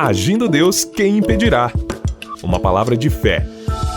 Agindo Deus, quem impedirá? Uma palavra de fé,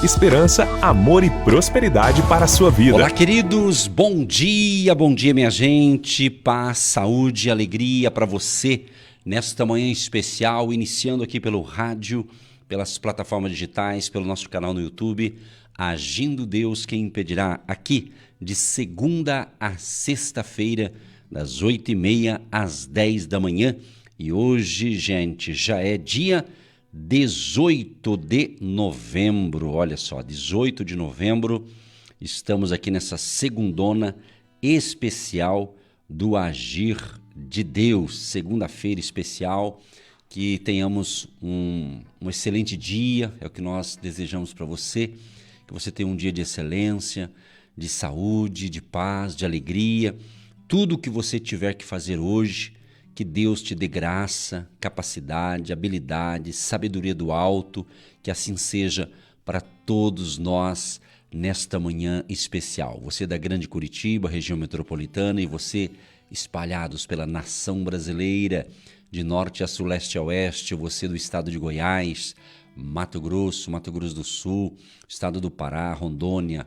esperança, amor e prosperidade para a sua vida. Olá, queridos, bom dia minha gente, paz, saúde, alegria para você nesta manhã especial, iniciando aqui pelo rádio, pelas plataformas digitais, pelo nosso canal no YouTube, Agindo Deus, quem impedirá, aqui de segunda a sexta-feira, das 8h30 às 10 da manhã. E hoje, gente, já é dia 18 de novembro, olha só, 18 de novembro, estamos aqui nessa segundona especial do Agir de Deus, segunda-feira especial, que tenhamos um excelente dia, é o que nós desejamos para você, que você tenha um dia de excelência, de saúde, de paz, de alegria, tudo o que você tiver que fazer hoje, que Deus te dê graça, capacidade, habilidade, sabedoria do alto, que assim seja para todos nós nesta manhã especial. Você da Grande Curitiba, região metropolitana, e você espalhados pela nação brasileira, de norte a sul, leste a oeste, você do estado de Goiás, Mato Grosso do Sul, estado do Pará, Rondônia,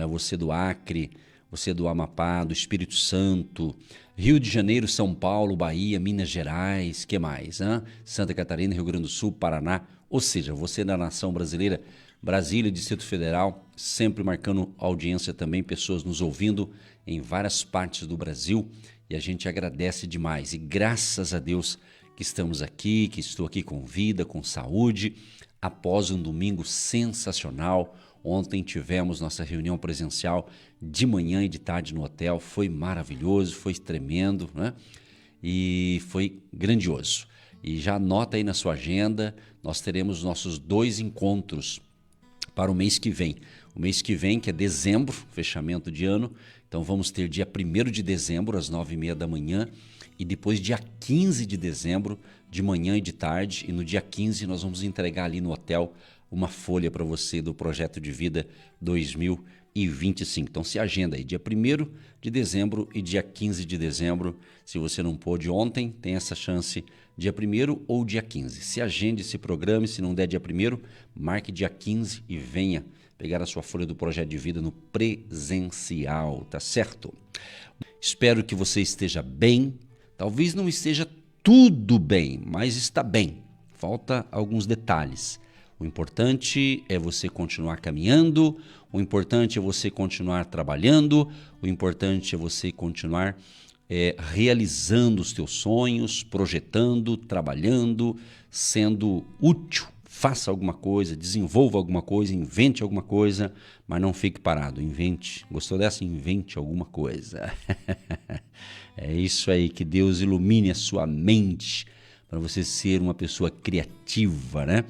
você do Acre, você do Amapá, do Espírito Santo, Rio de Janeiro, São Paulo, Bahia, Minas Gerais, que mais? Santa Catarina, Rio Grande do Sul, Paraná, ou seja, você da nação brasileira, Brasília, Distrito Federal, sempre marcando audiência também, pessoas nos ouvindo em várias partes do Brasil, e a gente agradece demais, e graças a Deus que estamos aqui, que estou aqui com vida, com saúde, após um domingo sensacional. Ontem tivemos nossa reunião presencial de manhã e de tarde no hotel, foi maravilhoso, foi tremendo, né? E foi grandioso. E já anota aí na sua agenda, nós teremos nossos 2 encontros para o mês que vem. O mês que vem, que é dezembro, fechamento de ano, então vamos ter dia 1º de dezembro, às 9h30 da manhã, e depois dia 15 de dezembro, de manhã e de tarde, e no dia 15 nós vamos entregar ali no hotel uma folha para você do Projeto de Vida 2025. Então se agenda aí, dia 1º de dezembro e dia 15 de dezembro. Se você não pôde ontem, tem essa chance dia 1º ou dia 15. Se agende, se programe, se não der dia 1º, marque dia 15 e venha pegar a sua folha do Projeto de Vida no presencial, tá certo? Espero que você esteja bem, talvez não esteja tudo bem, mas está bem. Falta alguns detalhes. O importante é você continuar caminhando, o importante é você continuar trabalhando, o importante é você continuar realizando os teus sonhos, projetando, trabalhando, sendo útil. Faça alguma coisa, desenvolva alguma coisa, invente alguma coisa, mas não fique parado, invente. Gostou dessa? Invente alguma coisa. É isso aí, que Deus ilumine a sua mente para você ser uma pessoa criativa, né?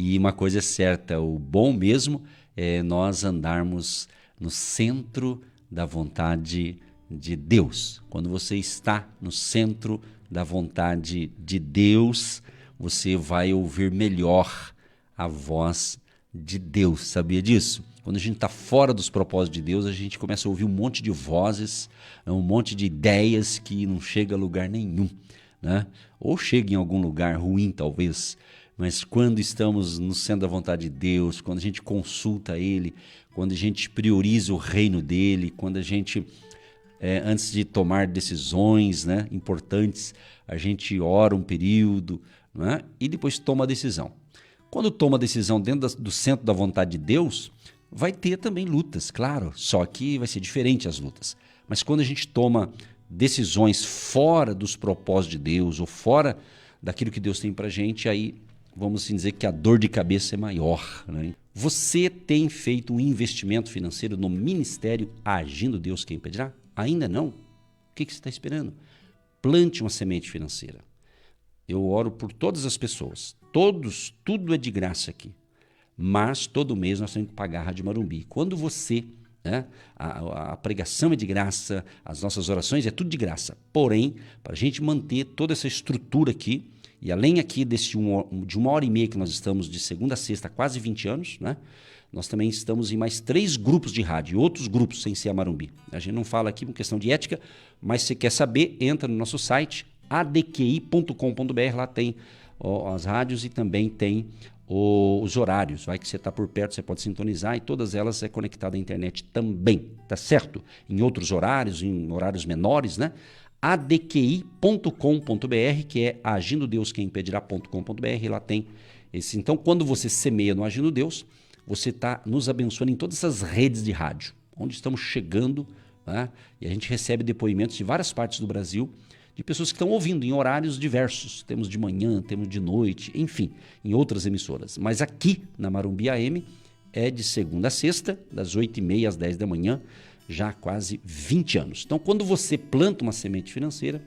E uma coisa é certa, o bom mesmo é nós andarmos no centro da vontade de Deus. Quando você está no centro da vontade de Deus, você vai ouvir melhor a voz de Deus. Sabia disso? Quando a gente está fora dos propósitos de Deus, a gente começa a ouvir um monte de vozes, um monte de ideias que não chega a lugar nenhum, né? Ou chega em algum lugar ruim, talvez. Mas quando estamos no centro da vontade de Deus, quando a gente consulta Ele, quando a gente prioriza o reino dEle, quando a gente, antes de tomar decisões, né, importantes, a gente ora um período, né, e depois toma a decisão. Quando toma a decisão dentro do centro da vontade de Deus, vai ter também lutas, claro, só que vai ser diferente as lutas. Mas quando a gente toma decisões fora dos propósitos de Deus ou fora daquilo que Deus tem pra gente, aí vamos assim dizer que a dor de cabeça é maior, né? Você tem feito um investimento financeiro no ministério Agindo Deus, quem impedirá? Ainda não? O que você está esperando? Plante uma semente financeira. Eu oro por todas as pessoas. Tudo é de graça aqui. Mas todo mês nós temos que pagar a Rádio Marumbi. Quando você, né, a pregação é de graça, as nossas orações é tudo de graça. Porém, para a gente manter toda essa estrutura aqui, e além aqui de 1h30 que nós estamos de segunda a sexta há quase 20 anos, né? Nós também estamos em mais 3 grupos de rádio, outros grupos sem ser a Marumbi. A gente não fala aqui por questão de ética, mas se quer saber, entra no nosso site adqi.com.br, lá tem as rádios e também tem os horários. Vai que você está por perto, você pode sintonizar e todas elas é conectada à internet também, tá certo? Em outros horários, em horários menores, né? adqi.com.br, que é agindodeusquemimpedirá.com.br, lá tem esse. Então, quando você semeia no Agindo Deus, você está nos abençoando em todas essas redes de rádio, onde estamos chegando, né? E a gente recebe depoimentos de várias partes do Brasil, de pessoas que estão ouvindo em horários diversos. Temos de manhã, temos de noite, enfim, em outras emissoras. Mas aqui na Marumbi AM é de segunda a sexta, das 8h30 às 10 da manhã, já há quase 20 anos. Então, quando você planta uma semente financeira,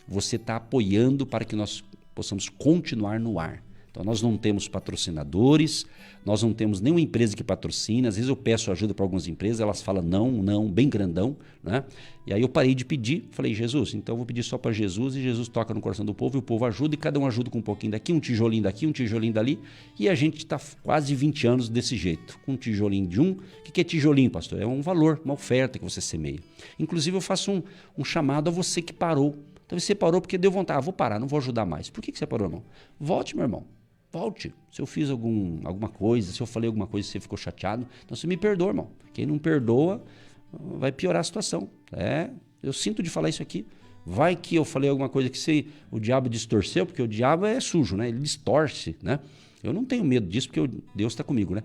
você está apoiando para que nós possamos continuar no ar. Então, nós não temos patrocinadores, nós não temos nenhuma empresa que patrocina. Às vezes eu peço ajuda para algumas empresas, elas falam não, bem grandão, né? E aí eu parei de pedir, falei, Jesus, então eu vou pedir só para Jesus, e Jesus toca no coração do povo, e o povo ajuda, e cada um ajuda com um pouquinho daqui, um tijolinho daqui, um tijolinho dali, e a gente está quase 20 anos desse jeito, com um tijolinho de um. O que é tijolinho, pastor? É um valor, uma oferta que você semeia. Inclusive eu faço um chamado a você que parou. Então você parou porque deu vontade, vou parar, não vou ajudar mais. Por que você parou, irmão? Volte, meu irmão. Volte. Se eu fiz alguma coisa, se eu falei alguma coisa e você ficou chateado, então você me perdoa, irmão. Quem não perdoa vai piorar a situação. Eu sinto de falar isso aqui. Vai que eu falei alguma coisa que o diabo distorceu, porque o diabo é sujo, né? Ele distorce, né? Eu não tenho medo disso, porque Deus está comigo, né?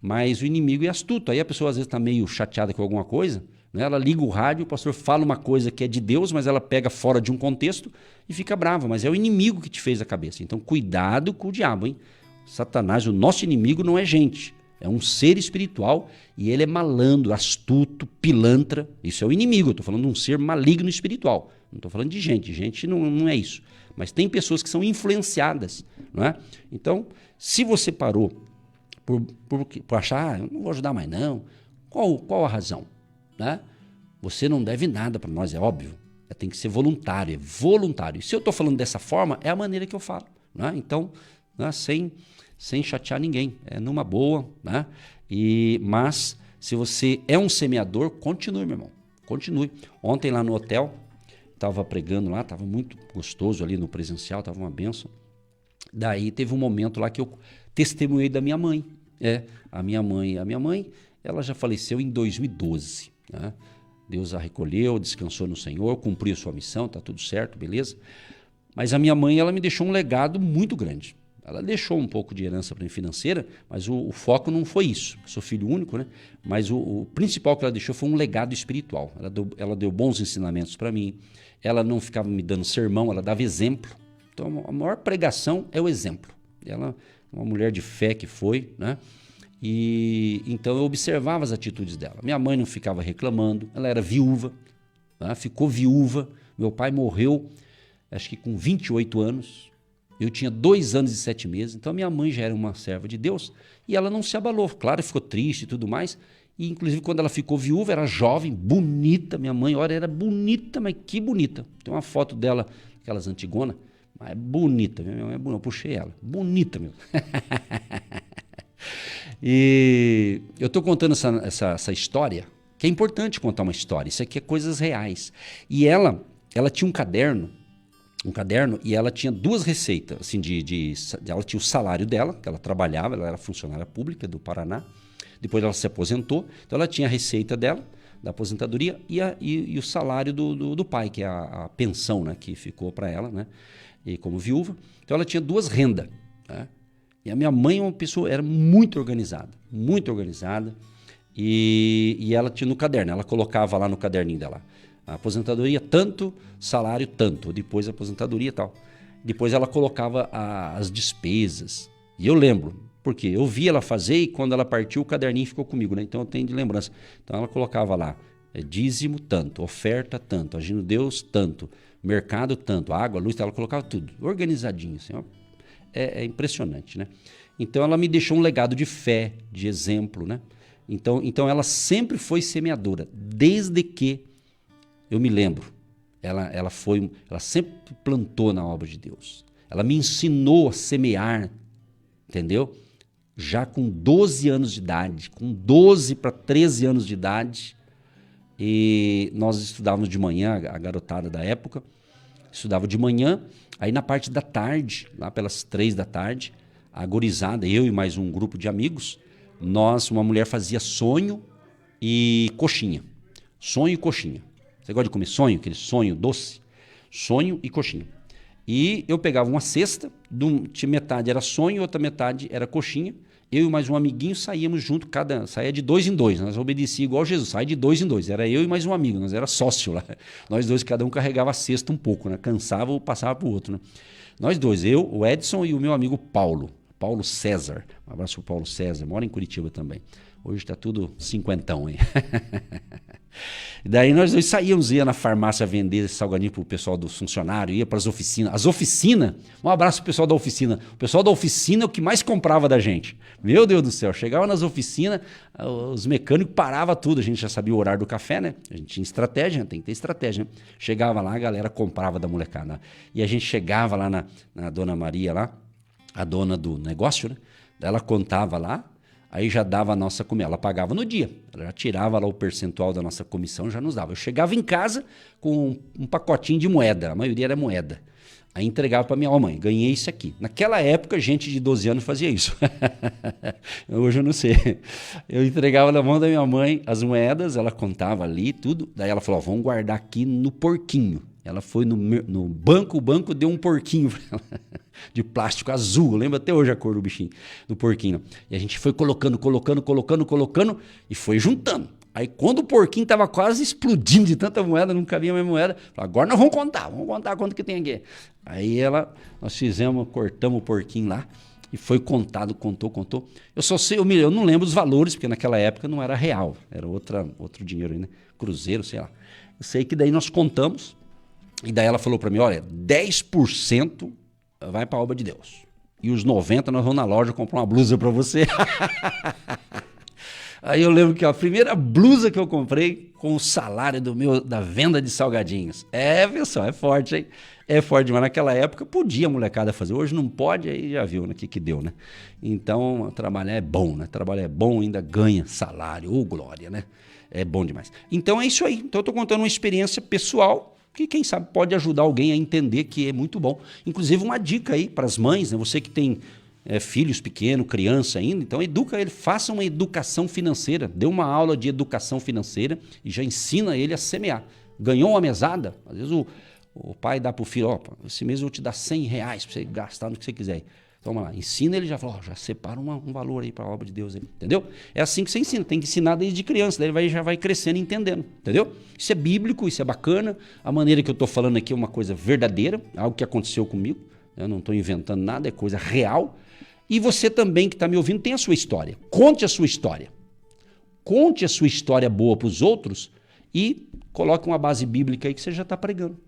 Mas o inimigo é astuto. Aí a pessoa às vezes está meio chateada com alguma coisa, né? Ela liga o rádio, o pastor fala uma coisa que é de Deus, mas ela pega fora de um contexto e fica brava. Mas é o inimigo que te fez a cabeça. Então cuidado com o diabo, hein? Satanás, o nosso inimigo, não é gente. É um ser espiritual e ele é malandro, astuto, pilantra. Isso é o inimigo. Eu estou falando de um ser maligno espiritual. Não estou falando de gente. Gente não é isso. Mas tem pessoas que são influenciadas, não é? Então, se você parou por achar, eu não vou ajudar mais não, qual a razão? Né? Você não deve nada para nós, é óbvio. Tem que ser voluntário, é voluntário. E se eu estou falando dessa forma, é a maneira que eu falo. Né? Então, né, sem chatear ninguém, é numa boa. Né? Mas, se você é um semeador, continue, meu irmão. Continue. Ontem lá no hotel, estava pregando lá, estava muito gostoso ali no presencial, estava uma bênção. Daí teve um momento lá que eu testemunhei da minha mãe. A minha mãe, ela já faleceu em 2012. Né? Deus a recolheu, descansou no Senhor, cumpriu sua missão, tá tudo certo, beleza? Mas a minha mãe, ela me deixou um legado muito grande. Ela deixou um pouco de herança para mim financeira, mas o foco não foi isso. Eu sou filho único, né? Mas o principal que ela deixou foi um legado espiritual. Ela deu bons ensinamentos para mim. Ela não ficava me dando sermão, ela dava exemplo. Então, a maior pregação é o exemplo. Ela, uma mulher de fé que foi, né? E então eu observava as atitudes dela. Minha mãe não ficava reclamando, ela era viúva, né? Ficou viúva. Meu pai morreu, acho que com 28 anos. Eu tinha 2 anos e 7 meses, então minha mãe já era uma serva de Deus e ela não se abalou. Claro, ficou triste e tudo mais. E inclusive quando ela ficou viúva, era jovem, bonita. Minha mãe, olha, era bonita, mas que bonita. Tem uma foto dela, aquelas antigonas, mas é bonita. Minha mãe é bonita, eu puxei ela. Bonita, meu. E eu estou contando essa história, que é importante contar uma história. Isso aqui é coisas reais. E ela tinha um caderno, e ela tinha 2 receitas. Assim, ela tinha o salário dela, que ela trabalhava, ela era funcionária pública do Paraná. Depois ela se aposentou, então ela tinha a receita dela, da aposentadoria, e o salário do pai, que é a pensão, né, que ficou para ela, né, e como viúva. Então ela tinha 2 rendas, né? E a minha mãe era muito organizada, e ela tinha no caderno, ela colocava lá no caderninho dela, a aposentadoria tanto, salário tanto, depois a aposentadoria e tal. Depois ela colocava as despesas, e eu lembro, porque eu vi ela fazer e quando ela partiu o caderninho ficou comigo, né? Então eu tenho de lembrança. Então ela colocava lá, dízimo tanto, oferta tanto, agindo Deus tanto, mercado tanto, água, luz, ela colocava tudo, organizadinho, assim, ó. É impressionante, né? Então ela me deixou um legado de fé, de exemplo, né? Então ela sempre foi semeadora, desde que eu me lembro. Ela sempre plantou na obra de Deus. Ela me ensinou a semear, entendeu? Já com 12 anos de idade, com 12 para 13 anos de idade, e nós estudávamos de manhã, a garotada da época, Estudava de manhã, aí na parte da tarde, lá pelas 3 da tarde, a gurizada, eu e mais um grupo de amigos, uma mulher fazia sonho e coxinha. Sonho e coxinha. Você gosta de comer sonho? Aquele sonho doce? Sonho e coxinha. E eu pegava uma cesta, metade era sonho, outra metade era coxinha. Eu e mais um amiguinho saíamos junto, saía de 2 em 2. Nós obedecíamos igual Jesus, saía de 2 em 2. Era eu e mais um amigo, nós era sócio lá. Nós dois, cada um carregava a cesta um pouco, né? Cansava ou passava para o outro, né? Nós dois, eu, o Edson e o meu amigo Paulo César. Um abraço pro Paulo César, mora em Curitiba também. Hoje está tudo cinquentão, hein? E daí nós dois saíamos, ia na farmácia vender esse salgadinho pro pessoal do funcionário, ia para as oficinas. As oficinas, um abraço pro pessoal da oficina. O pessoal da oficina é o que mais comprava da gente. Meu Deus do céu, chegava nas oficinas, os mecânicos paravam tudo. A gente já sabia o horário do café, né? A gente tinha estratégia, tem que ter estratégia, né? Chegava lá, a galera comprava da molecada. E a gente chegava lá na Dona Maria, lá, a dona do negócio, né? Ela contava lá, aí já dava a nossa comida, ela pagava no dia, ela já tirava lá o percentual da nossa comissão, já nos dava. Eu chegava em casa com um pacotinho de moeda, a maioria era moeda. Aí entregava para minha mãe, ganhei isso aqui. Naquela época, gente de 12 anos fazia isso. Hoje eu não sei. Eu entregava na mão da minha mãe as moedas, ela contava ali tudo, daí ela falou, vamos guardar aqui no porquinho. Ela foi no banco, o banco deu um porquinho pra ela, de plástico azul, eu lembro até hoje a cor do bichinho, do porquinho. E a gente foi colocando e foi juntando. Aí quando o porquinho estava quase explodindo de tanta moeda, não cabia mais moeda, falei, agora nós vamos contar quanto que tem aqui. Aí nós cortamos o porquinho lá e foi contado, contou. Eu só sei, eu não lembro os valores, porque naquela época não era real, era outro dinheiro aí, né? Cruzeiro, sei lá. Eu sei que daí nós contamos. E daí ela falou para mim, olha, 10% vai para a obra de Deus. E os 90% nós vamos na loja comprar uma blusa para você. Aí eu lembro que a primeira blusa que eu comprei com o salário da venda de salgadinhos. Pessoal, é forte, hein? É forte, mas naquela época podia a molecada fazer. Hoje não pode, aí já viu, né, que deu, né? Então, trabalhar é bom, né? Trabalhar é bom, ainda ganha salário, ou glória, né? É bom demais. Então é isso aí. Então eu tô contando uma experiência pessoal que quem sabe pode ajudar alguém a entender que é muito bom. Inclusive uma dica aí para as mães, né? Você que tem filhos pequenos, criança ainda, então educa ele, faça uma educação financeira, dê uma aula de educação financeira e já ensina ele a semear. Ganhou uma mesada, às vezes o pai dá para o filho, esse mês eu vou te dar R$100 para você gastar no que você quiser. Toma lá, ensina ele, já fala, já separa um valor aí para a obra de Deus aí, entendeu? É assim que você ensina, tem que ensinar desde criança, daí ele já vai crescendo e entendendo, entendeu? Isso é bíblico, isso é bacana, a maneira que eu estou falando aqui é uma coisa verdadeira, algo que aconteceu comigo, eu não estou inventando nada, é coisa real, e você também que está me ouvindo tem a sua história, conte a sua história boa para os outros e coloque uma base bíblica aí que você já está pregando.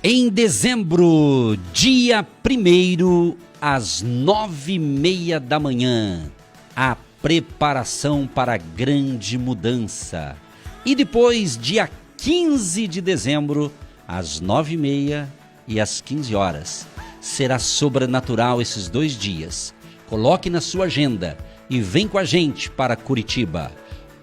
Em dezembro, dia 1º, às 9h30 da manhã, a preparação para a grande mudança. E depois, dia 15 de dezembro, às 9h30 e às 15 horas. Será sobrenatural esses 2 dias. Coloque na sua agenda e vem com a gente para Curitiba.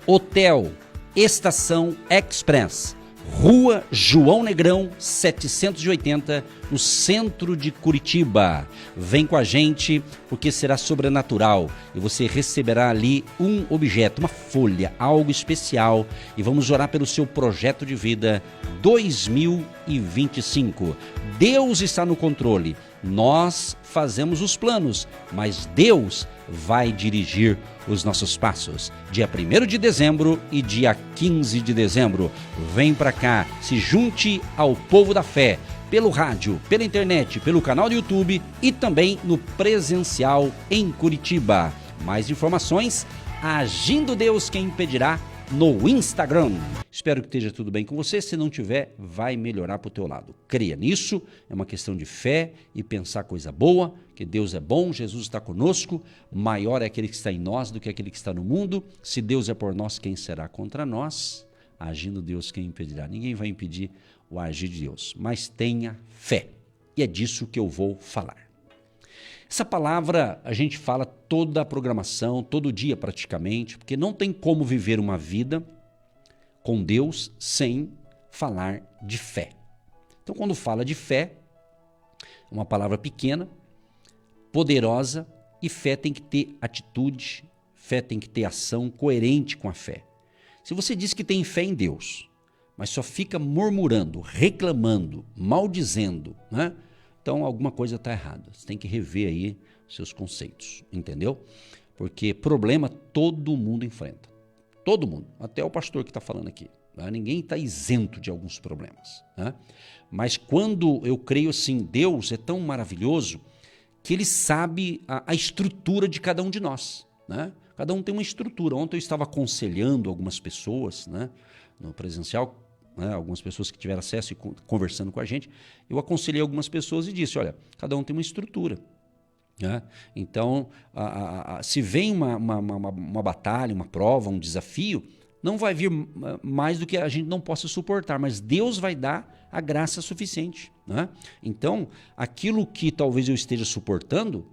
Hotel Estação Express, Rua João Negrão, 780, no centro de Curitiba. Vem com a gente, porque será sobrenatural e você receberá ali um objeto, uma folha, algo especial. E vamos orar pelo seu projeto de vida 2025. Deus está no controle. Nós fazemos os planos, mas Deus vai dirigir os nossos passos. Dia 1º de dezembro e dia 15 de dezembro. Vem para cá, se junte ao povo da fé, pelo rádio, pela internet, pelo canal do YouTube e também no presencial em Curitiba. Mais informações, Agindo Deus Quem Impedirá, no Instagram. Espero que esteja tudo bem com você. Se não tiver, vai melhorar para o teu lado. Creia nisso, é uma questão de fé e pensar coisa boa, que Deus é bom, Jesus está conosco, maior é aquele que está em nós do que aquele que está no mundo. Se Deus é por nós, quem será contra nós? Agindo Deus, quem impedirá? Ninguém vai impedir o agir de Deus, mas tenha fé. E é disso que eu vou falar. Essa palavra a gente fala toda a programação, todo dia praticamente, porque não tem como viver uma vida com Deus sem falar de fé. Então, quando fala de fé, é uma palavra pequena, poderosa, e fé tem que ter atitude, fé tem que ter ação coerente com a fé. Se você diz que tem fé em Deus, mas só fica murmurando, reclamando, maldizendo, né? Então alguma coisa está errada. Você tem que rever aí seus conceitos, entendeu? Porque problema todo mundo enfrenta. Todo mundo, até o pastor que está falando aqui. Né? Ninguém está isento de alguns problemas. Né? Mas quando eu creio assim, Deus é tão maravilhoso que Ele sabe a estrutura de cada um de nós. Né? Cada um tem uma estrutura. Ontem eu estava aconselhando algumas pessoas, né, no presencial, né, algumas pessoas que tiveram acesso e conversando com a gente. Eu aconselhei algumas pessoas e disse, olha, cada um tem uma estrutura. Né? Então, se vem uma batalha, uma prova, um desafio, não vai vir mais do que a gente não possa suportar, mas Deus vai dar a graça suficiente. Né? Então, aquilo que talvez eu esteja suportando,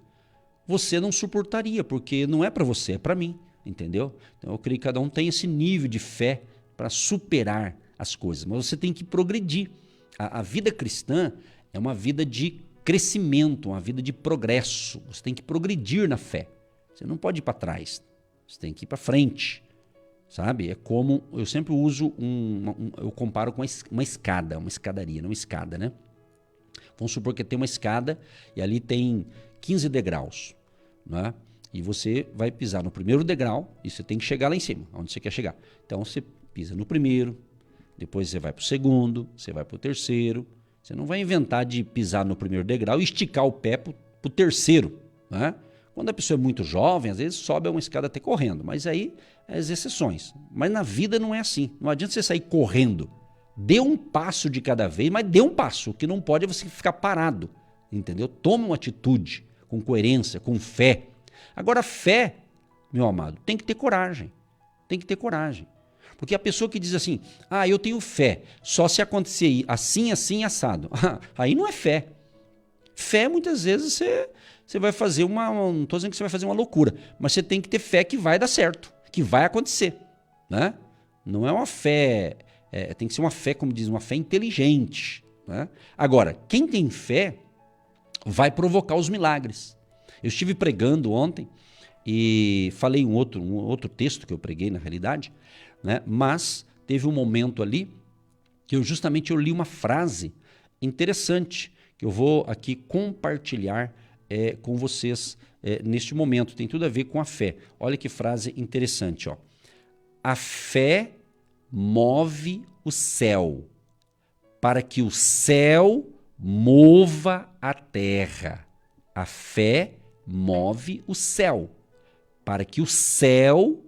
você não suportaria, porque não é para você, é para mim, entendeu? Então, eu creio que cada um tem esse nível de fé para superar as coisas, mas você tem que progredir. A vida cristã é uma vida de crescimento, uma vida de progresso. Você tem que progredir na fé. Você não pode ir para trás, você tem que ir para frente, sabe? É como, eu sempre uso, eu comparo com uma escada, uma escadaria, não uma escada, né? Vamos supor que tem uma escada e ali tem 15 degraus, né? E você vai pisar no primeiro degrau e você tem que chegar lá em cima, onde você quer chegar. Então você pisa no primeiro, depois você vai para o segundo, você vai para o terceiro. Você não vai inventar de pisar no primeiro degrau e esticar o pé para o terceiro. Né? Quando a pessoa é muito jovem, às vezes sobe uma escada até correndo, mas aí é as exceções. Mas na vida não é assim. Não adianta você sair correndo. Dê um passo de cada vez, mas dê um passo. O que não pode é você ficar parado. Entendeu? Tome uma atitude com coerência, com fé. Agora, fé, meu amado, tem que ter coragem. Tem que ter coragem. Porque a pessoa que diz assim, eu tenho fé, só se acontecer assim, assim, assado. Aí não é fé. Fé, muitas vezes, você vai fazer não estou dizendo que você vai fazer uma loucura, mas você tem que ter fé que vai dar certo, que vai acontecer. Né? Não é uma fé, tem que ser uma fé, como diz, uma fé inteligente. Né? Agora, quem tem fé vai provocar os milagres. Eu estive pregando ontem e falei um outro texto que eu preguei na realidade, né? Mas teve um momento ali que eu li uma frase interessante que eu vou aqui compartilhar com vocês neste momento. Tem tudo a ver com a fé. Olha que frase interessante. Ó. A fé move o céu para que o céu mova a terra. A fé move o céu para que o céu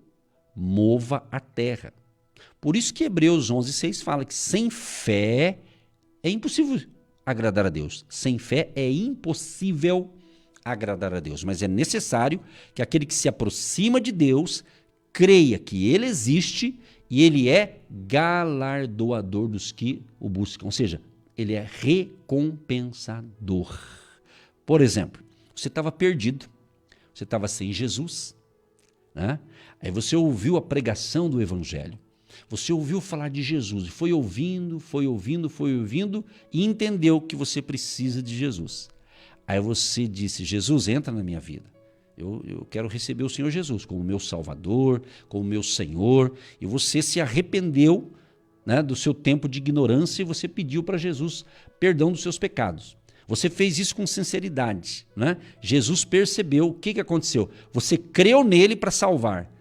mova a terra. Por isso que Hebreus 11:6 fala que sem fé é impossível agradar a Deus. Sem fé é impossível agradar a Deus. Mas é necessário que aquele que se aproxima de Deus creia que Ele existe e Ele é galardoador dos que o buscam. Ou seja, Ele é recompensador. Por exemplo, você estava perdido, você estava sem Jesus, né? Aí você ouviu a pregação do Evangelho, você ouviu falar de Jesus e foi ouvindo e entendeu que você precisa de Jesus. Aí você disse, Jesus, entra na minha vida. Eu quero receber o Senhor Jesus como meu Salvador, como meu Senhor. E você se arrependeu, né, do seu tempo de ignorância e você pediu para Jesus perdão dos seus pecados. Você fez isso com sinceridade, né? Jesus percebeu o que aconteceu. Você creu nele para salvar.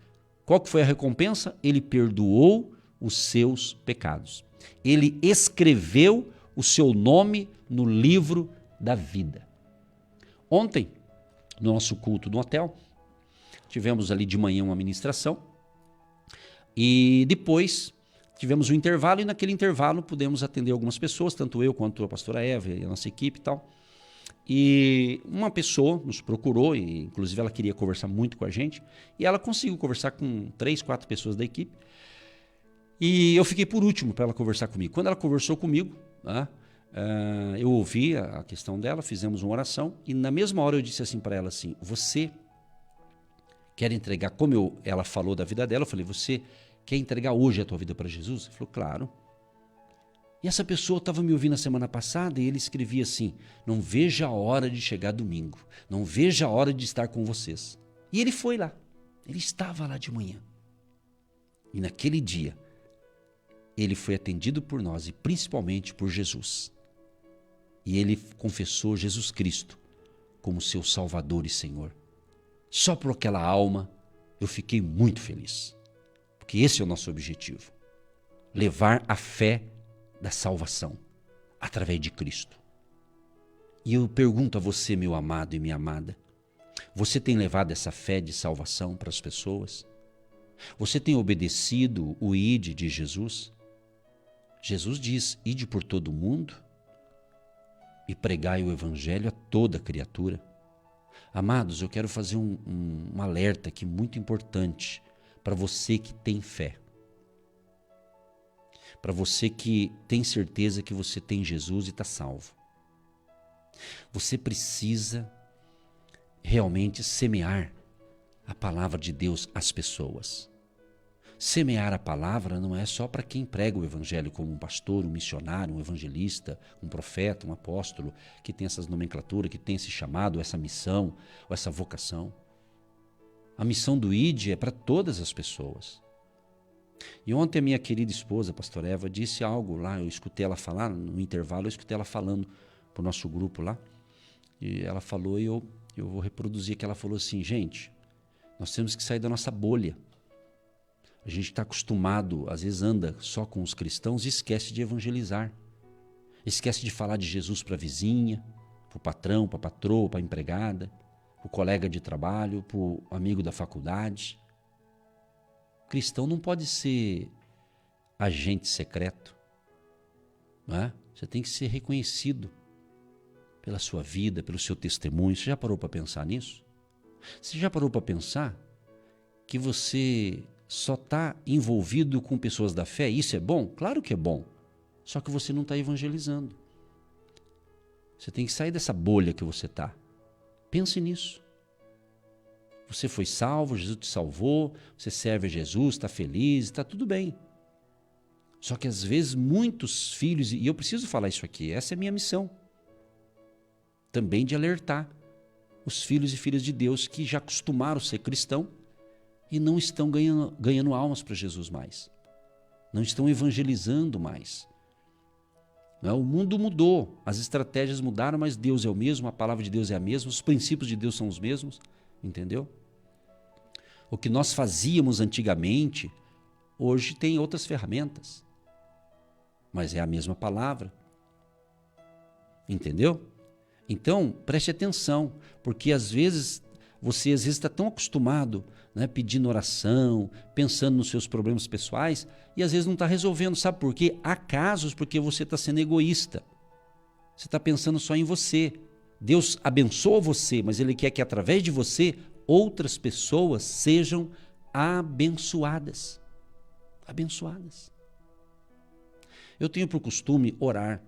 Qual que foi a recompensa? Ele perdoou os seus pecados. Ele escreveu o seu nome no livro da vida. Ontem, no nosso culto no hotel, tivemos ali de manhã uma ministração e depois tivemos um intervalo e naquele intervalo pudemos atender algumas pessoas, tanto eu quanto a pastora Eva e a nossa equipe e tal. E uma pessoa nos procurou, e inclusive ela queria conversar muito com a gente, e ela conseguiu conversar com 3, 4 pessoas da equipe. E eu fiquei por último para ela conversar comigo. Quando ela conversou comigo, né, eu ouvi a questão dela, fizemos uma oração, e na mesma hora eu disse assim para ela assim, você quer entregar, como ela falou da vida dela, eu falei, você quer entregar hoje a tua vida para Jesus? Ele falou, claro. E essa pessoa estava me ouvindo na semana passada e ele escrevia assim, não vejo a hora de chegar domingo, não vejo a hora de estar com vocês. E ele foi lá, ele estava lá de manhã. E naquele dia, ele foi atendido por nós e principalmente por Jesus. E ele confessou Jesus Cristo como seu Salvador e Senhor. Só por aquela alma eu fiquei muito feliz. Porque esse é o nosso objetivo. Levar a fé da salvação através de Cristo. E eu pergunto a você, meu amado e minha amada, você tem levado essa fé de salvação para as pessoas? Você tem obedecido o ide de Jesus? Jesus diz, ide por todo o mundo e pregai o evangelho a toda criatura. Amados, eu quero fazer um alerta aqui muito importante para você que tem fé. Para você que tem certeza que você tem Jesus e está salvo. Você precisa realmente semear a palavra de Deus às pessoas. Semear a palavra não é só para quem prega o evangelho, como um pastor, um missionário, um evangelista, um profeta, um apóstolo, que tem essas nomenclaturas, que tem esse chamado, essa missão, ou essa vocação. A missão do ID é para todas as pessoas. E ontem a minha querida esposa, a pastora Eva, disse algo lá, eu escutei ela falar, no intervalo eu escutei ela falando para o nosso grupo lá, e ela falou, e eu vou reproduzir, que ela falou assim, gente, nós temos que sair da nossa bolha. A gente está acostumado, às vezes anda só com os cristãos e esquece de evangelizar. Esquece de falar de Jesus para a vizinha, para o patrão, para a patroa, para a empregada, para o colega de trabalho, para o amigo da faculdade. O cristão não pode ser agente secreto. Não é? Você tem que ser reconhecido pela sua vida, pelo seu testemunho. Você já parou para pensar nisso? Você já parou para pensar que você só está envolvido com pessoas da fé? Isso é bom? Claro que é bom. Só que você não está evangelizando. Você tem que sair dessa bolha que você está. Pense nisso. Você foi salvo, Jesus te salvou, você serve a Jesus, está feliz, está tudo bem. Só que às vezes muitos filhos, e eu preciso falar isso aqui, essa é a minha missão, também de alertar os filhos e filhas de Deus que já acostumaram a ser cristão e não estão ganhando almas para Jesus mais. Não estão evangelizando mais. O mundo mudou, as estratégias mudaram, mas Deus é o mesmo, a palavra de Deus é a mesma, os princípios de Deus são os mesmos, entendeu? O que nós fazíamos antigamente, hoje tem outras ferramentas, mas é a mesma palavra, entendeu? Então, preste atenção, porque às vezes você está tão acostumado, né, pedindo oração, pensando nos seus problemas pessoais, e às vezes não está resolvendo. Sabe por quê? Há casos porque você está sendo egoísta. Você está pensando só em você. Deus abençoa você, mas Ele quer que através de você, outras pessoas sejam abençoadas. Abençoadas. Eu tenho por costume orar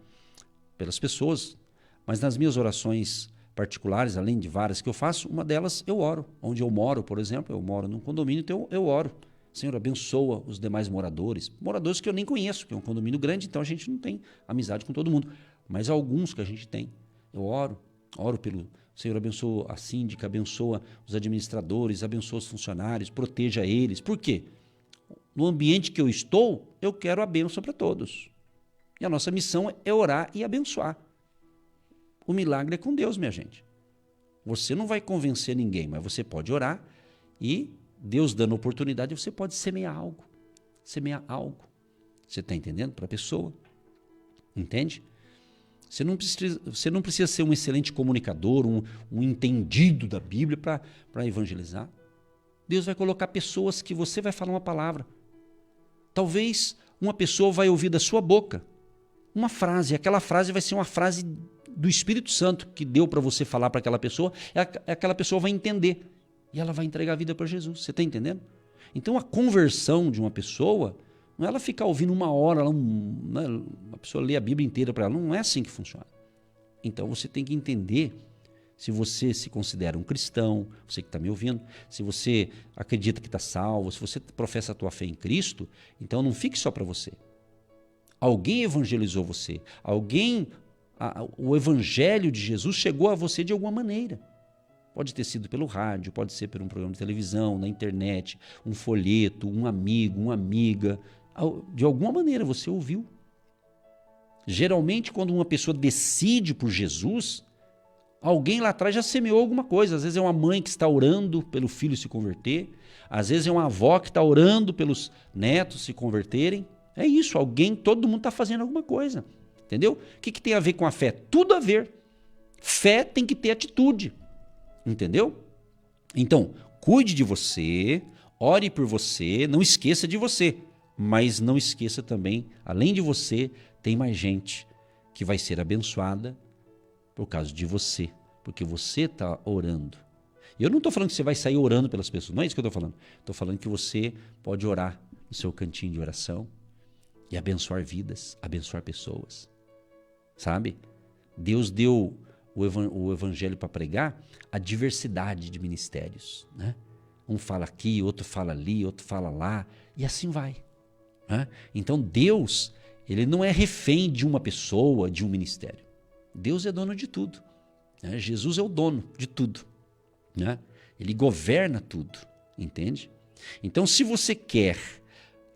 pelas pessoas, mas nas minhas orações particulares, além de várias que eu faço, uma delas eu oro. Onde eu moro, por exemplo, eu moro num condomínio, então eu oro. Senhor, abençoa os demais moradores que eu nem conheço, porque é um condomínio grande, então a gente não tem amizade com todo mundo, mas alguns que a gente tem. Eu oro pelo Senhor, abençoa a síndica, abençoa os administradores, abençoa os funcionários, proteja eles. Por quê? No ambiente que eu estou, eu quero a bênção para todos. E a nossa missão é orar e abençoar. O milagre é com Deus, minha gente. Você não vai convencer ninguém, mas você pode orar e Deus dando oportunidade, você pode semear algo. Semear algo. Você está entendendo? Para a pessoa. Entende? Você não precisa ser um excelente comunicador, um entendido da Bíblia para evangelizar. Deus vai colocar pessoas que você vai falar uma palavra. Talvez uma pessoa vai ouvir da sua boca uma frase, e aquela frase vai ser uma frase do Espírito Santo que deu para você falar para aquela pessoa, aquela pessoa vai entender e ela vai entregar a vida para Jesus. Você está entendendo? Então a conversão de uma pessoa não é ela ficar ouvindo uma hora, a pessoa lê a Bíblia inteira para ela, não é assim que funciona. Então você tem que entender Se você se considera um cristão, você que está me ouvindo, se você acredita que está salvo, se você professa a tua fé em Cristo, então não fique só para você. Alguém evangelizou você. O evangelho de Jesus chegou a você de alguma maneira. Pode ter sido pelo rádio, pode ser por um programa de televisão, na internet, um folheto, um amigo, uma amiga. De alguma maneira você ouviu. Geralmente, quando uma pessoa decide por Jesus, alguém lá atrás já semeou alguma coisa. Às vezes é uma mãe que está orando pelo filho se converter. Às vezes é uma avó que está orando pelos netos se converterem. É isso, todo mundo está fazendo alguma coisa. Entendeu? O que tem a ver com a fé? Tudo a ver. Fé tem que ter atitude. Entendeu? Então, cuide de você, ore por você, não esqueça de você. Mas não esqueça também, além de você, tem mais gente que vai ser abençoada por causa de você, porque você está orando. E eu não estou falando que você vai sair orando pelas pessoas, não é isso que eu estou falando. Estou falando que você pode orar no seu cantinho de oração e abençoar vidas, abençoar pessoas. Sabe? Deus deu o evangelho para pregar a diversidade de ministérios. Né? Um fala aqui, outro fala ali, outro fala lá, e assim vai. Né? Então Deus, ele não é refém de uma pessoa, de um ministério. Deus é dono de tudo. Né? Jesus é o dono de tudo. Né? Ele governa tudo, entende? Então, se você quer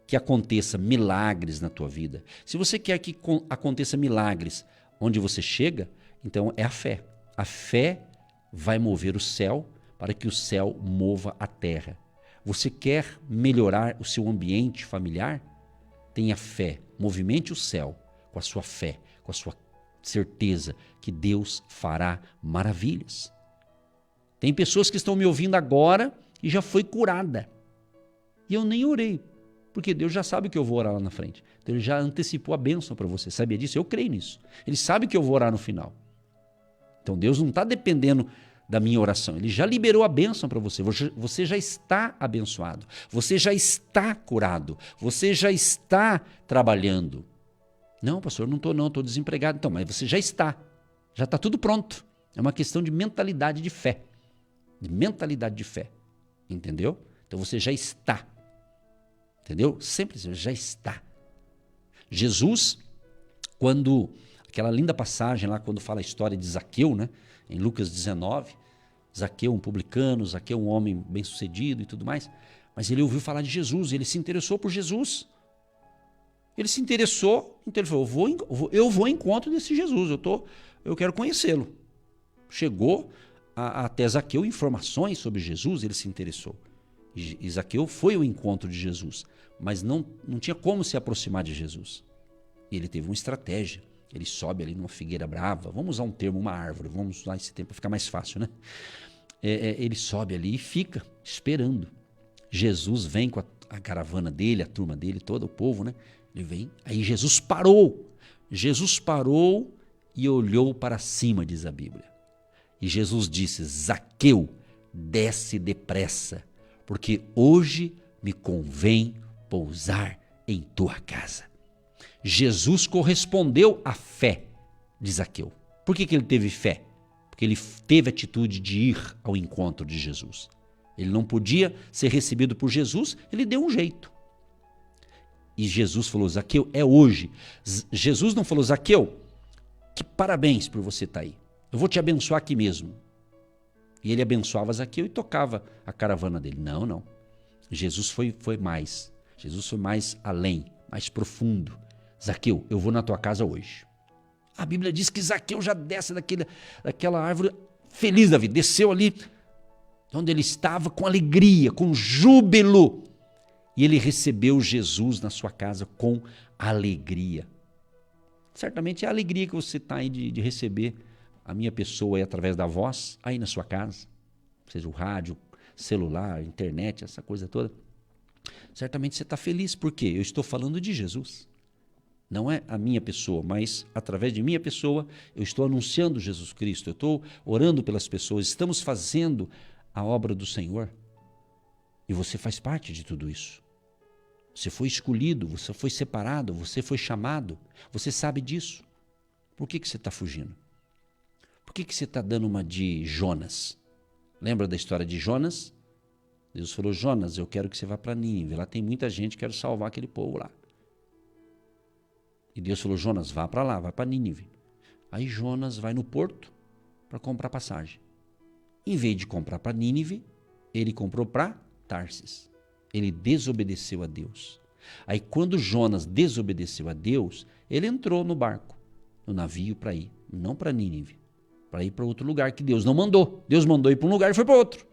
que aconteça milagres na tua vida, se você quer que aconteça milagres onde você chega, então é a fé. A fé vai mover o céu para que o céu mova a terra. Você quer melhorar o seu ambiente familiar? Tenha fé. Movimente o céu com a sua fé, com a sua certeza que Deus fará maravilhas. Tem pessoas que estão me ouvindo agora e já foi curada. E eu nem orei, porque Deus já sabe que eu vou orar lá na frente. Então Ele já antecipou a bênção para você. Sabia disso? Eu creio nisso. Ele sabe que eu vou orar no final. Então Deus não está dependendo da minha oração. Ele já liberou a bênção para você. Você já está abençoado. Você já está curado. Você já está trabalhando. Não, pastor, não estou não, estou desempregado. Então, mas você já está. Já está tudo pronto. É uma questão de mentalidade de fé. De mentalidade de fé. Entendeu? Então você já está. Entendeu? Sempre já está. Jesus, quando... Aquela linda passagem lá, quando fala a história de Zaqueu, né? Em Lucas 19. Zaqueu, um publicano, Zaqueu, um homem bem-sucedido e tudo mais. Mas ele ouviu falar de Jesus, ele se interessou por Jesus. Ele se interessou, então ele falou, eu vou ao encontro desse Jesus, eu quero conhecê-lo. Chegou até Zaqueu informações sobre Jesus, ele se interessou. E Zaqueu foi ao encontro de Jesus, mas não tinha como se aproximar de Jesus. E ele teve uma estratégia. Ele sobe ali numa figueira brava, vamos usar um termo, uma árvore, vamos usar esse termo para ficar mais fácil, né? Ele sobe ali e fica esperando. Jesus vem com a caravana dele, a turma dele, todo o povo, né? Ele vem, aí Jesus parou e olhou para cima, diz a Bíblia. E Jesus disse, Zaqueu, desce depressa, porque hoje me convém pousar em tua casa. Jesus correspondeu à fé de Zaqueu. Por que ele teve fé? Porque ele teve a atitude de ir ao encontro de Jesus. Ele não podia ser recebido por Jesus, ele deu um jeito. E Jesus falou, Zaqueu, é hoje. Jesus não falou, Zaqueu, que parabéns por você estar aí. Eu vou te abençoar aqui mesmo. E ele abençoava Zaqueu e tocava a caravana dele. Não. Jesus foi mais. Jesus foi mais além, mais profundo. Zaqueu, eu vou na tua casa hoje. A Bíblia diz que Zaqueu já desce daquela árvore feliz da vida. Desceu ali onde ele estava com alegria, com júbilo. E ele recebeu Jesus na sua casa com alegria. Certamente é a alegria que você está aí de receber a minha pessoa aí através da voz, aí na sua casa. Seja o rádio, celular, internet, essa coisa toda. Certamente você está feliz, porque eu estou falando de Jesus. Não é a minha pessoa, mas através de minha pessoa eu estou anunciando Jesus Cristo, eu estou orando pelas pessoas, estamos fazendo a obra do Senhor. E você faz parte de tudo isso. Você foi escolhido, você foi separado, você foi chamado, você sabe disso. Por que você está fugindo? Por que você está dando uma de Jonas? Lembra da história de Jonas? Deus falou, Jonas, eu quero que você vá para Nínive. Lá tem muita gente, quero salvar aquele povo lá. E Deus falou, Jonas, vá para lá, vai para Nínive. Aí Jonas vai no porto para comprar passagem. Em vez de comprar para Nínive, ele comprou para Tarsis. Ele desobedeceu a Deus. Aí quando Jonas desobedeceu a Deus, ele entrou no barco, no navio para ir, não para Nínive, para ir para outro lugar que Deus não mandou. Deus mandou ir para um lugar e foi para outro.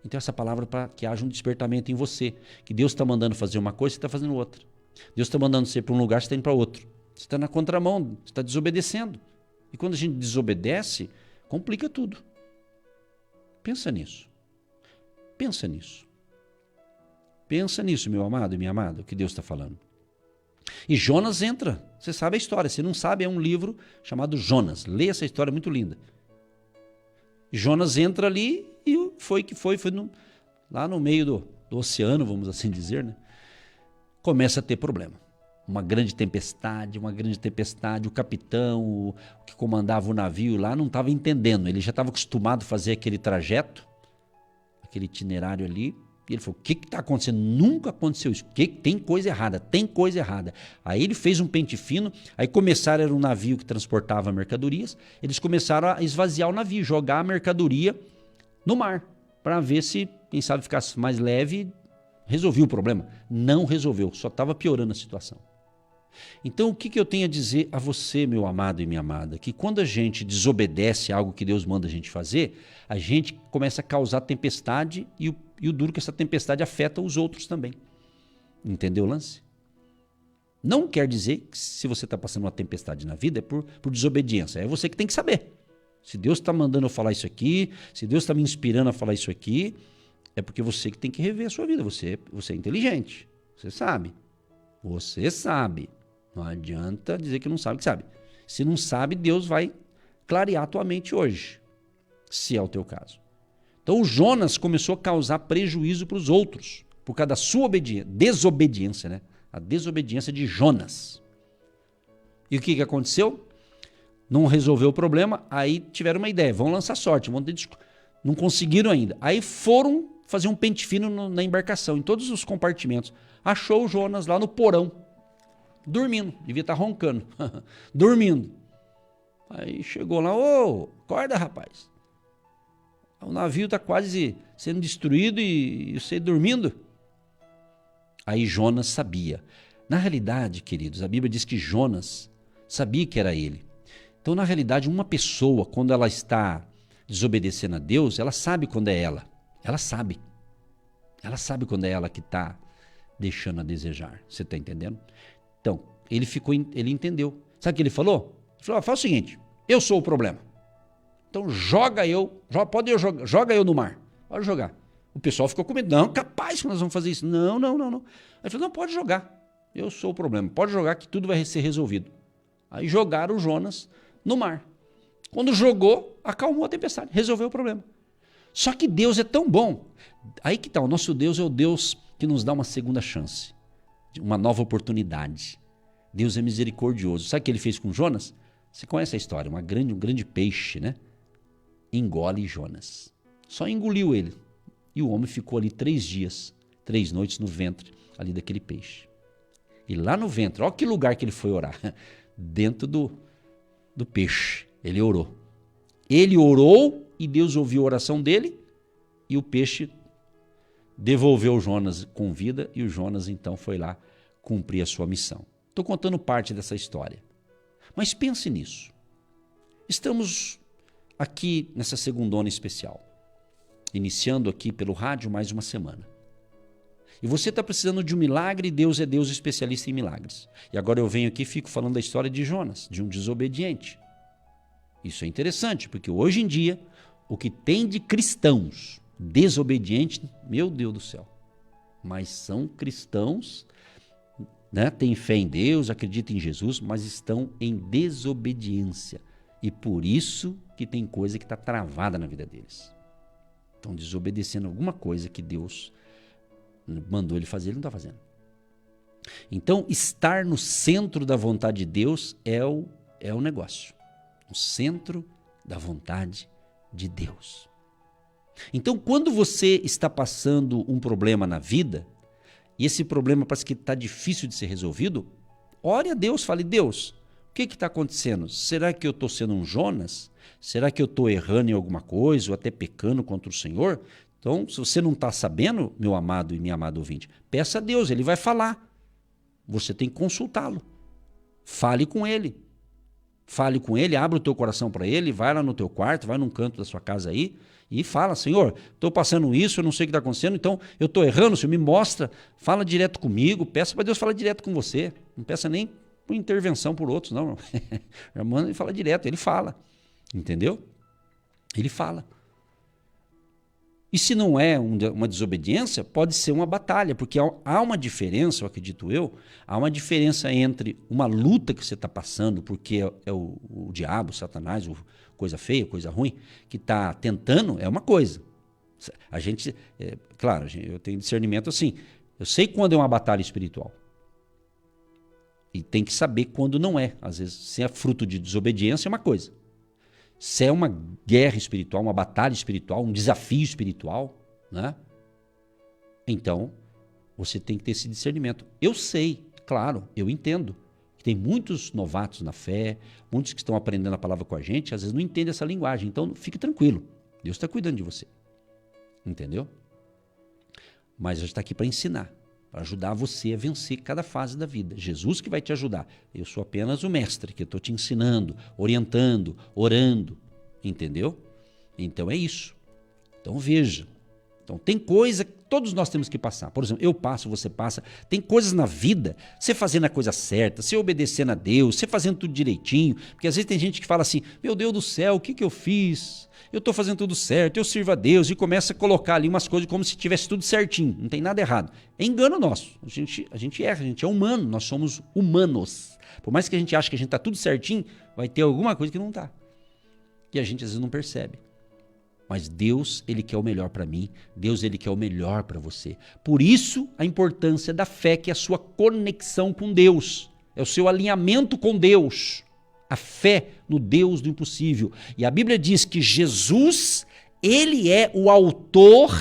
Então essa palavra para que haja um despertamento em você, que Deus está mandando fazer uma coisa, você está fazendo outra. Deus está mandando você para um lugar, você está indo para outro. Você está na contramão, você está desobedecendo. E quando a gente desobedece, complica tudo. Pensa nisso. Pensa nisso. Pensa nisso, meu amado e minha amada, o que Deus está falando. E Jonas entra. Você sabe a história. Se não sabe, é um livro chamado Jonas. Leia essa história, muito linda. Jonas entra ali e foi lá no meio do oceano, vamos assim dizer, né? Começa a ter problema. Uma grande tempestade. O capitão, o que comandava o navio lá, não estava entendendo. Ele já estava acostumado a fazer aquele trajeto, aquele itinerário ali. E ele falou, o que está acontecendo? Nunca aconteceu isso. Tem coisa errada. Aí ele fez um pente fino, aí era um navio que transportava mercadorias, eles começaram a esvaziar o navio, jogar a mercadoria no mar, para ver se, quem sabe, ficasse mais leve, resolvia o problema. Não resolveu, só estava piorando a situação. Então, o que eu tenho a dizer a você, meu amado e minha amada? Que quando a gente desobedece a algo que Deus manda a gente fazer, a gente começa a causar tempestade e o duro que essa tempestade afeta os outros também. Entendeu o lance? Não quer dizer que se você está passando uma tempestade na vida é por desobediência. É você que tem que saber. Se Deus está mandando eu falar isso aqui, se Deus está me inspirando a falar isso aqui, é porque você que tem que rever a sua vida. Você é inteligente. Você sabe. Você sabe. Não adianta dizer que não sabe que sabe. Se não sabe, Deus vai clarear a tua mente hoje, se é o teu caso. Então o Jonas começou a causar prejuízo para os outros, por causa da sua desobediência, né? A desobediência de Jonas. E o que aconteceu? Não resolveu o problema, aí tiveram uma ideia, vão lançar sorte, não conseguiram ainda. Aí foram fazer um pente fino na embarcação, em todos os compartimentos. Achou o Jonas lá no porão, dormindo, devia estar roncando, dormindo. Aí chegou lá, acorda, rapaz. O navio está quase sendo destruído e você dormindo. Aí Jonas sabia. Na realidade, queridos, a Bíblia diz que Jonas sabia que era ele. Então, na realidade, uma pessoa, quando ela está desobedecendo a Deus, ela sabe quando é ela. Ela sabe. Ela sabe quando é ela que está deixando a desejar. Você está entendendo? Então, ele entendeu. Sabe o que ele falou? Ele falou, faz o seguinte, eu sou o problema. Então joga eu no mar. Pode jogar. O pessoal ficou com medo. Não, capaz que nós vamos fazer isso. Não. Aí falou, não, pode jogar. Eu sou o problema. Pode jogar que tudo vai ser resolvido. Aí jogaram o Jonas no mar. Quando jogou, acalmou a tempestade. Resolveu o problema. Só que Deus é tão bom. Aí que tá, o nosso Deus é o Deus que nos dá uma segunda chance. Uma nova oportunidade. Deus é misericordioso. Sabe o que ele fez com Jonas? Você conhece a história. Um grande peixe, né? Engole Jonas. Só engoliu ele. E o homem ficou ali 3 dias, 3 noites no ventre ali daquele peixe. E lá no ventre, olha que lugar que ele foi orar. Dentro do peixe. Ele orou. Ele orou e Deus ouviu a oração dele e o peixe devolveu o Jonas com vida e o Jonas então foi lá cumprir a sua missão. Estou contando parte dessa história. Mas pense nisso. Estamos aqui nessa segundona especial, iniciando aqui pelo rádio mais uma semana. E você está precisando de um milagre, Deus é Deus especialista em milagres. E agora eu venho aqui e fico falando da história de Jonas, de um desobediente. Isso é interessante, porque hoje em dia, o que tem de cristãos desobedientes, meu Deus do céu, mas são cristãos, né? Têm fé em Deus, acreditam em Jesus, mas estão em desobediência. E por isso que tem coisa que está travada na vida deles. Estão desobedecendo alguma coisa que Deus mandou ele fazer, ele não está fazendo. Então, estar no centro da vontade de Deus é o negócio. No centro da vontade de Deus. Então, quando você está passando um problema na vida, e esse problema parece que está difícil de ser resolvido, ore a Deus, fale, Deus, o que está acontecendo? Será que eu estou sendo um Jonas? Será que eu estou errando em alguma coisa ou até pecando contra o Senhor? Então, se você não está sabendo, meu amado e minha amada ouvinte, peça a Deus, Ele vai falar. Você tem que consultá-lo. Fale com Ele. Fale com Ele, abre o teu coração para Ele, vai lá no teu quarto, vai num canto da sua casa aí e fala, Senhor, estou passando isso, eu não sei o que está acontecendo, então eu estou errando, Senhor, me mostra, fala direto comigo, peça para Deus falar direto com você, não peça nem por intervenção por outros, não. Já manda e fala direto, Ele fala, entendeu? Ele fala. E se não é uma desobediência, pode ser uma batalha, porque há uma diferença, eu acredito há uma diferença entre uma luta que você está passando, porque é o diabo, Satanás, coisa feia, coisa ruim, que está tentando, é uma coisa. A gente, claro, eu tenho discernimento assim, eu sei quando é uma batalha espiritual. E tem que saber quando não é. Às vezes, se é fruto de desobediência, é uma coisa. Se é uma guerra espiritual, uma batalha espiritual, um desafio espiritual, né? Então, você tem que ter esse discernimento. Eu sei, claro, eu entendo que tem muitos novatos na fé, muitos que estão aprendendo a palavra com a gente, às vezes não entendem essa linguagem. Então, fique tranquilo. Deus está cuidando de você. Entendeu? Mas a gente está aqui para ensinar, para ajudar você a vencer cada fase da vida. Jesus que vai te ajudar. Eu sou apenas o mestre, que eu estou te ensinando, orientando, orando. Entendeu? Então é isso. Então veja. Então tem coisa que todos nós temos que passar. Por exemplo, eu passo, você passa. Tem coisas na vida, você fazendo a coisa certa, você obedecendo a Deus, você fazendo tudo direitinho. Porque às vezes tem gente que fala assim, meu Deus do céu, o que eu fiz? Eu estou fazendo tudo certo, eu sirvo a Deus, e começa a colocar ali umas coisas como se tivesse tudo certinho, não tem nada errado. É engano nosso, a gente erra, a gente é humano, nós somos humanos. Por mais que a gente ache que a gente está tudo certinho, vai ter alguma coisa que não está. E a gente às vezes não percebe. Mas Deus, Ele quer o melhor para mim, Deus, Ele quer o melhor para você. Por isso, a importância da fé, que é a sua conexão com Deus, é o seu alinhamento com Deus. A fé no Deus do impossível. E a Bíblia diz que Jesus, Ele é o autor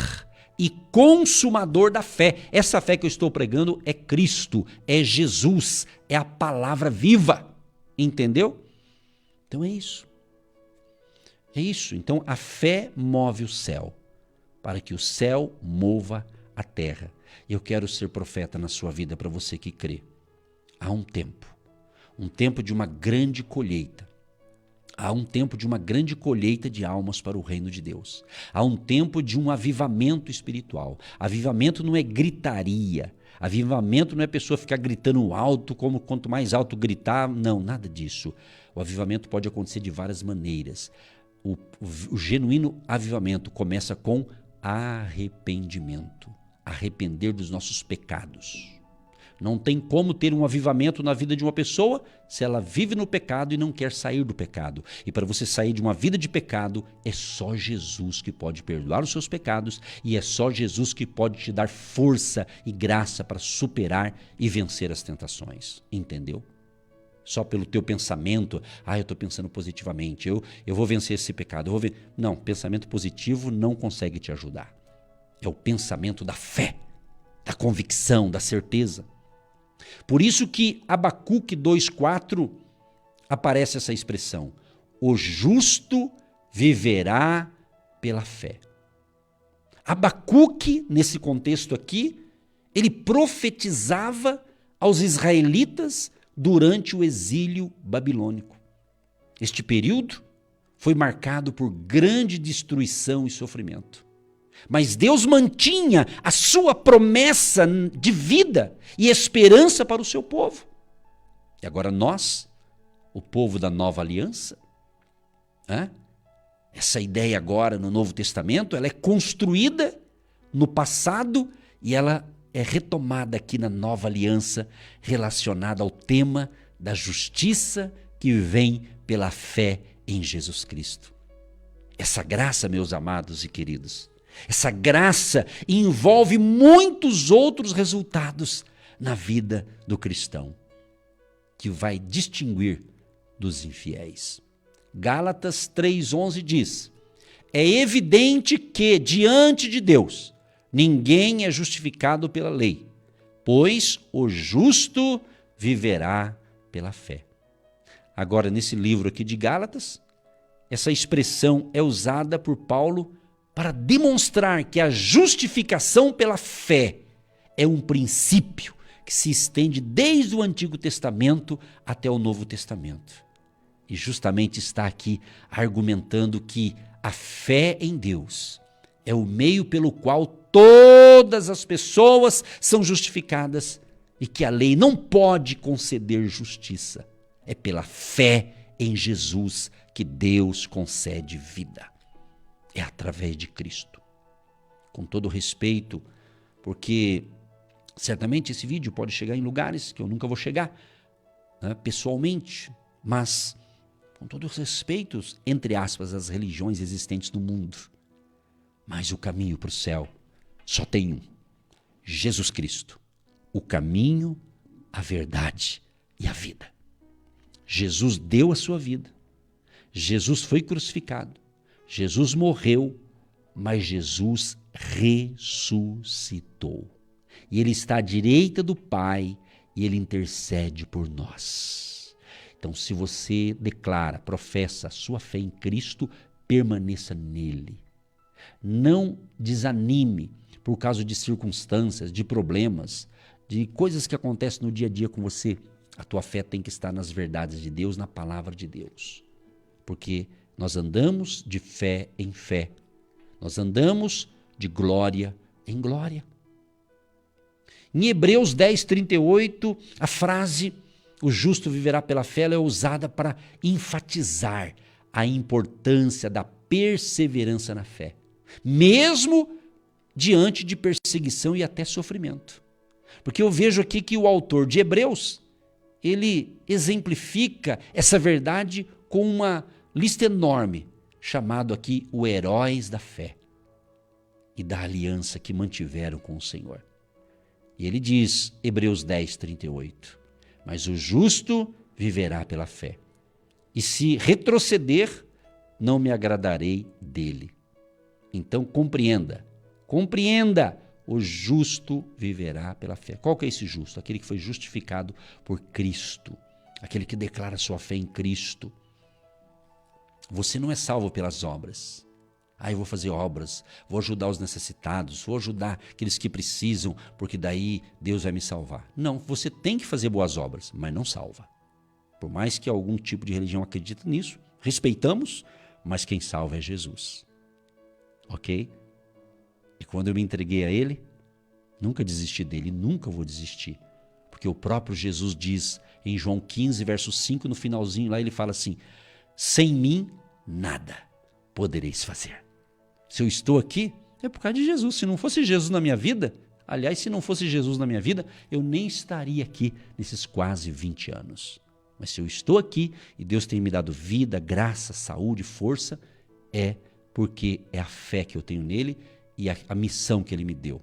e consumador da fé. Essa fé que eu estou pregando é Cristo, é Jesus, é a palavra viva. Entendeu? Então é isso. É isso. Então a fé move o céu, para que o céu mova a terra. Eu quero ser profeta na sua vida para você que crê. Há um tempo de uma grande colheita. Há um tempo de uma grande colheita de almas para o reino de Deus. Há um tempo de um avivamento espiritual. Avivamento não é gritaria. Avivamento não é a pessoa ficar gritando alto, como quanto mais alto gritar. Não, nada disso. O avivamento pode acontecer de várias maneiras. O genuíno avivamento começa com arrependimento. Arrepender dos nossos pecados. Não tem como ter um avivamento na vida de uma pessoa se ela vive no pecado e não quer sair do pecado. E para você sair de uma vida de pecado, é só Jesus que pode perdoar os seus pecados e é só Jesus que pode te dar força e graça para superar e vencer as tentações. Entendeu? Só pelo teu pensamento, eu estou pensando positivamente, eu vou vencer esse pecado. Não, pensamento positivo não consegue te ajudar. É o pensamento da fé, da convicção, da certeza. Por isso que Abacuque 2,4 aparece essa expressão: o justo viverá pela fé. Abacuque, nesse contexto aqui, ele profetizava aos israelitas durante o exílio babilônico. Este período foi marcado por grande destruição e sofrimento. Mas Deus mantinha a sua promessa de vida e esperança para o seu povo. E agora nós, o povo da nova aliança, essa ideia agora no Novo Testamento, ela é construída no passado e ela é retomada aqui na nova aliança, relacionada ao tema da justiça que vem pela fé em Jesus Cristo. Essa graça, meus amados e queridos, essa graça envolve muitos outros resultados na vida do cristão, que vai distinguir dos infiéis. Gálatas 3,11 diz: é evidente que, diante de Deus, ninguém é justificado pela lei, pois o justo viverá pela fé. Agora, nesse livro aqui de Gálatas, essa expressão é usada por Paulo para demonstrar que a justificação pela fé é um princípio que se estende desde o Antigo Testamento até o Novo Testamento. E justamente está aqui argumentando que a fé em Deus é o meio pelo qual todas as pessoas são justificadas e que a lei não pode conceder justiça. É pela fé em Jesus que Deus concede vida. É através de Cristo. Com todo respeito, porque certamente esse vídeo pode chegar em lugares que eu nunca vou chegar, né, pessoalmente, mas com todo respeito, entre aspas, às religiões existentes no mundo. Mas o caminho para o céu só tem um: Jesus Cristo. O caminho, a verdade e a vida. Jesus deu a sua vida. Jesus foi crucificado. Jesus morreu, mas Jesus ressuscitou. E Ele está à direita do Pai e Ele intercede por nós. Então, se você declara, professa a sua fé em Cristo, permaneça nele. Não desanime por causa de circunstâncias, de problemas, de coisas que acontecem no dia a dia com você. A tua fé tem que estar nas verdades de Deus, na palavra de Deus. Porque nós andamos de fé em fé. Nós andamos de glória em glória. Em Hebreus 10:38, a frase "o justo viverá pela fé" é usada para enfatizar a importância da perseverança na fé, mesmo diante de perseguição e até sofrimento. Porque eu vejo aqui que o autor de Hebreus, ele exemplifica essa verdade com uma lista enorme, chamado aqui o heróis da fé e da aliança que mantiveram com o Senhor. E ele diz, Hebreus 10:38, mas o justo viverá pela fé. E se retroceder, não me agradarei dele. Então compreenda, o justo viverá pela fé. Qual que é esse justo? Aquele que foi justificado por Cristo, aquele que declara sua fé em Cristo. Você não é salvo pelas obras. Eu vou fazer obras, vou ajudar os necessitados, vou ajudar aqueles que precisam, porque daí Deus vai me salvar. Não, você tem que fazer boas obras, mas não salva. Por mais que algum tipo de religião acredite nisso, respeitamos, mas quem salva é Jesus. Ok? E quando eu me entreguei a Ele, nunca desisti dele, nunca vou desistir. Porque o próprio Jesus diz em João 15, verso 5, no finalzinho lá, ele fala assim: sem mim, nada podereis fazer. Se eu estou aqui, é por causa de Jesus. Se não fosse Jesus na minha vida, aliás, se não fosse Jesus na minha vida, eu nem estaria aqui nesses quase 20 anos. Mas se eu estou aqui e Deus tem me dado vida, graça, saúde, força, é porque é a fé que eu tenho nele e a missão que ele me deu.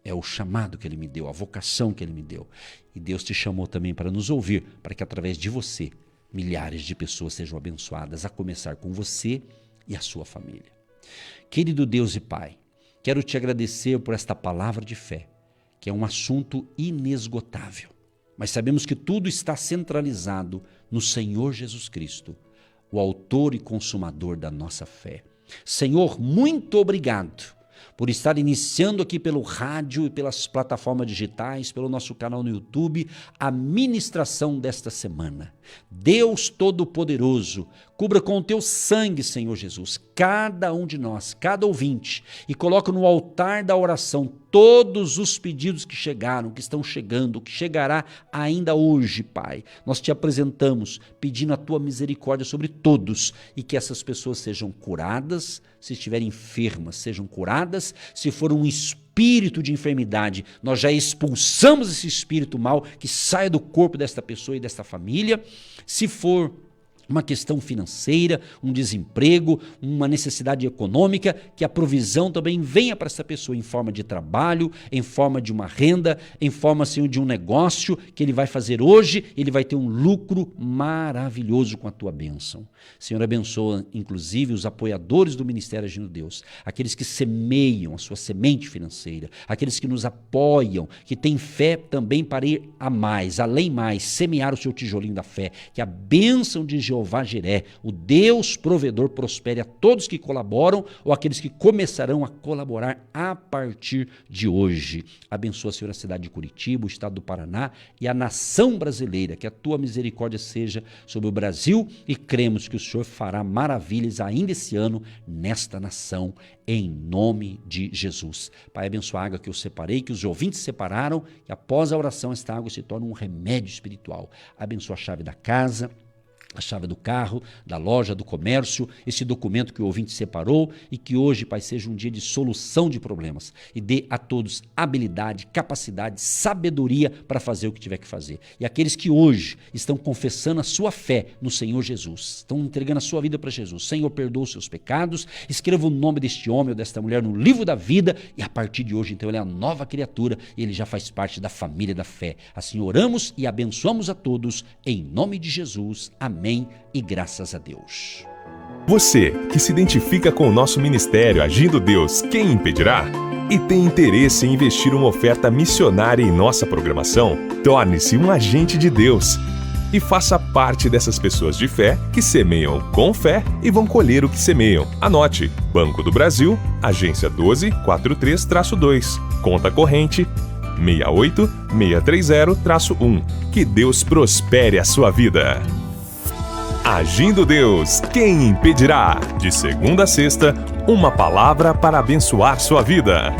É o chamado que ele me deu, a vocação que ele me deu. E Deus te chamou também para nos ouvir, para que através de você, milhares de pessoas sejam abençoadas, a começar com você e a sua família. Querido Deus e Pai, quero te agradecer por esta palavra de fé, que é um assunto inesgotável. Mas sabemos que tudo está centralizado no Senhor Jesus Cristo, o autor e consumador da nossa fé. Senhor, muito obrigado por estar iniciando aqui pelo rádio e pelas plataformas digitais, pelo nosso canal no YouTube, a ministração desta semana. Deus Todo-Poderoso, cubra com o teu sangue, Senhor Jesus, cada um de nós, cada ouvinte, e coloca no altar da oração todos os pedidos que chegaram, que estão chegando, que chegará ainda hoje, Pai. Nós te apresentamos pedindo a tua misericórdia sobre todos e que essas pessoas sejam curadas, se estiverem enfermas, sejam curadas, se for um espírito de enfermidade, nós já expulsamos esse espírito mal, que saia do corpo desta pessoa e desta família. Se for uma questão financeira, um desemprego, uma necessidade econômica, que a provisão também venha para essa pessoa em forma de trabalho, em forma de uma renda, em forma, Senhor, de um negócio que ele vai fazer hoje, ele vai ter um lucro maravilhoso com a tua bênção. Senhor, abençoa inclusive os apoiadores do Ministério Agindo Deus, aqueles que semeiam a sua semente financeira, aqueles que nos apoiam, que têm fé também para ir a mais, além mais, semear o seu tijolinho da fé, que a bênção de Jeová Jiré, o Deus provedor, prospere a todos que colaboram ou aqueles que começarão a colaborar a partir de hoje. Abençoa, Senhor, a cidade de Curitiba, o estado do Paraná e a nação brasileira, que a tua misericórdia seja sobre o Brasil e cremos que o Senhor fará maravilhas ainda esse ano nesta nação, em nome de Jesus. Pai, abençoa a água que eu separei, que os ouvintes separaram e após a oração esta água se torna um remédio espiritual. Abençoa a chave da casa, a chave do carro, da loja, do comércio, esse documento que o ouvinte separou e que hoje, Pai, seja um dia de solução de problemas e dê a todos habilidade, capacidade, sabedoria para fazer o que tiver que fazer. E aqueles que hoje estão confessando a sua fé no Senhor Jesus, estão entregando a sua vida para Jesus, Senhor, perdoa os seus pecados, escreva o nome deste homem ou desta mulher no livro da vida e a partir de hoje, então, ele é a nova criatura e ele já faz parte da família da fé. Assim oramos e abençoamos a todos em nome de Jesus. Amém. E graças a Deus. Você que se identifica com o nosso ministério Agindo Deus, quem impedirá? E tem interesse em investir uma oferta missionária em nossa programação? Torne-se um agente de Deus e faça parte dessas pessoas de fé que semeiam com fé e vão colher o que semeiam. Anote: Banco do Brasil, agência 1243-2, conta corrente 68630-1. Que Deus prospere a sua vida. Agindo Deus, quem impedirá? De segunda a sexta, uma palavra para abençoar sua vida.